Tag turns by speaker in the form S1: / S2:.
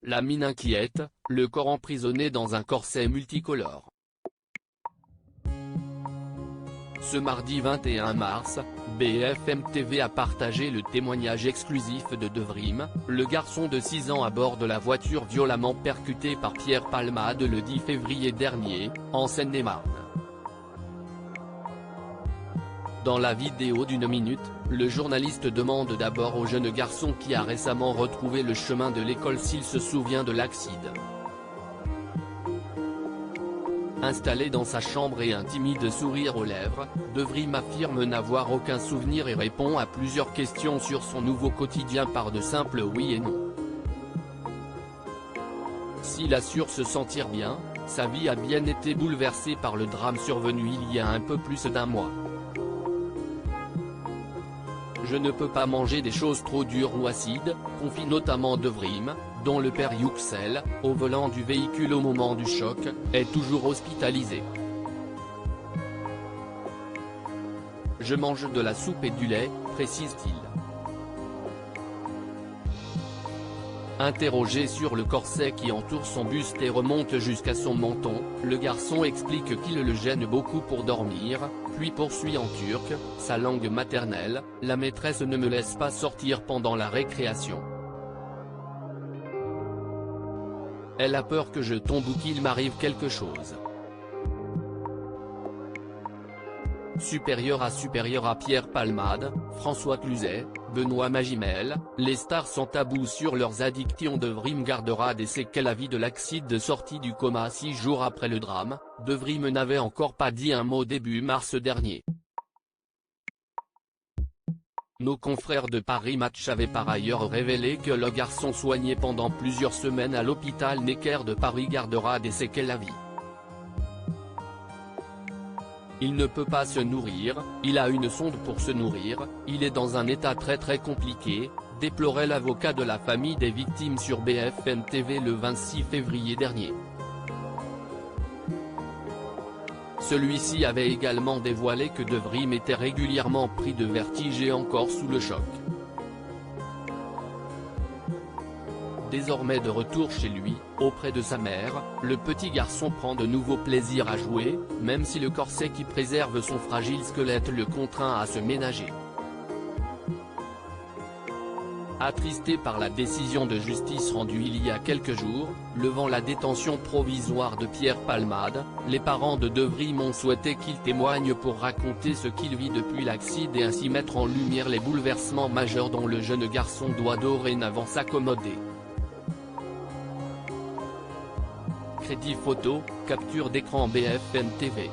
S1: la mine inquiète, le corps emprisonné dans un corset multicolore. Ce mardi 21 mars, BFM TV a partagé le témoignage exclusif de Devrim, le garçon de 6 ans à bord de la voiture violemment percuté par Pierre Palmade le 10 février dernier, en Seine-et-Marne. Dans la vidéo d'1 minute, le journaliste demande d'abord au jeune garçon qui a récemment retrouvé le chemin de l'école s'il se souvient de l'accident. Installé dans sa chambre et un timide sourire aux lèvres, Devrim affirme n'avoir aucun souvenir et répond à plusieurs questions sur son nouveau quotidien par de simples oui et non. S'il assure se sentir bien, sa vie a bien été bouleversée par le drame survenu il y a un peu plus d'1 mois. Je ne peux pas manger des choses trop dures ou acides, confie notamment Devrim, dont le père Yüksel, au volant du véhicule au moment du choc, est toujours hospitalisé. Je mange de la soupe et du lait, précise-t-il. Interrogé sur le corset qui entoure son buste et remonte jusqu'à son menton, le garçon explique qu'il le gêne beaucoup pour dormir, puis poursuit en turc, sa langue maternelle, « La maîtresse ne me laisse pas sortir pendant la récréation. Elle a peur que je tombe ou qu'il m'arrive quelque chose. » Supérieur à Pierre Palmade, François Cluzet, Benoît Magimel, les stars sont tabous sur leurs addictions. Devrim gardera des séquelles à vie de l'accident sorti du coma 6 jours après le drame. Devrim n'avait encore pas dit un mot début mars dernier. Nos confrères de Paris Match avaient par ailleurs révélé que le garçon soigné pendant plusieurs semaines à l'hôpital Necker de Paris gardera des séquelles à vie. Il ne peut pas se nourrir, il a une sonde pour se nourrir, il est dans un état très compliqué, déplorait l'avocat de la famille des victimes sur BFM TV le 26 février dernier. Celui-ci avait également dévoilé que Devrim était régulièrement pris de vertige et encore sous le choc. Désormais de retour chez lui, auprès de sa mère, le petit garçon prend de nouveau plaisir à jouer, même si le corset qui préserve son fragile squelette le contraint à se ménager. Attristé par la décision de justice rendue il y a quelques jours, levant la détention provisoire de Pierre Palmade, les parents de Devrim ont souhaité qu'il témoigne pour raconter ce qu'il vit depuis l'accident et ainsi mettre en lumière les bouleversements majeurs dont le jeune garçon doit dorénavant s'accommoder. Crédit photo, capture d'écran BFM TV.